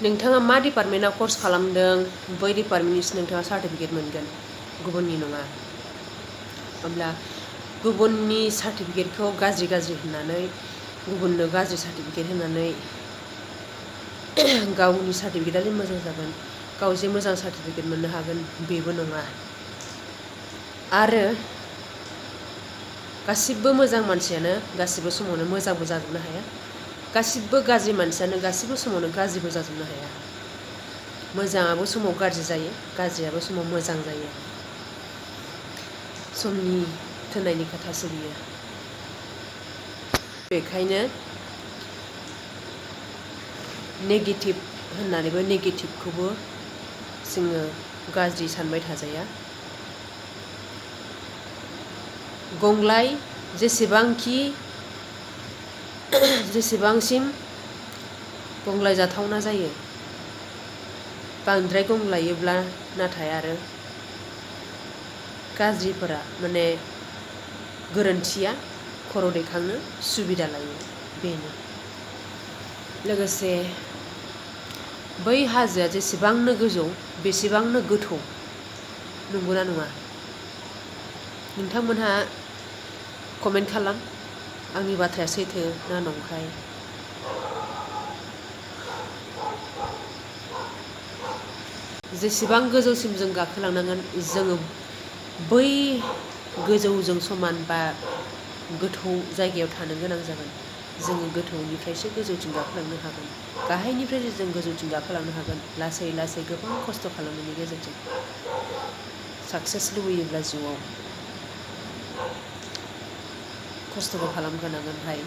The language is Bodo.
नोंथाङा मा डिपार्टमेन्टआव कर्स खालामदों बै डिपार्टमेन्टनिसो नोंथाङा सार्टिफिकेट मोनगोन, गुबुननि नङा। अब्ला गुबुननि सार्टिफिकेटखौ गाज्रि होननानै गुबुननो गाज्रि सार्टिफिकेट होनानै गावनि सार्टिफिकेटआ मोजां जागोन, गाव जे मोजां सार्टिफिकेट मोननो हागोन बेबो नङा। आरो गासिबो मोजां मानसियानो गासिबो समावनो मोजांबो जाजोबनो हाया, गासिबो गाज्रि मानसियानो गासिबो समावनो गाज्रिबो जाजोबनो हाया। मोजाङाबो समाव गाज्रि जायो, गाज्रियाबो समाव मोजां जायो। समनि थिननायनि खोथासो बियो। बेखायनो नेगेटिभ होननानैबो नेगेटिभखौबो जोङो गाज्रि सानबाय थाजाया। गंग्लाय जेसेबांसिम गंग्लाय जाथावना जायो, बांद्राय गंग्लायोब्ला नाथाय आरो गाज्रिफोरा माने गोरोन्थिया खर' दैखांनो सुबिदा लायो, बेनो। लोगोसे बै हाजोआ जेसेबांनो गोजौ बेसेबांनो गोथौ, नंगौना नङा? नोंथांमोनहा कमेन्ट खालाम, आंनि बाथ्राया सैथो ना नंखाय। जेसेबां गोजौसिम जों गाखोलांनांगोन, जोङो बै गोजौजों समान बा गोथौ जायगायाव थानो गोनां जागोन। जोङो गोथौनिफ्रायसो गोजौथिं गाखोलांनो हागोन, गाहायनिफ्रायसो जों गोजौथिं गाखोलांनो हागोन, लासै लासै गोबां खस्थ' खालामनायनि गेजेरजों। साक्सेस लुबैयोब्ला जिउआव खस्थ'बो खालामखानांगोन भाइ।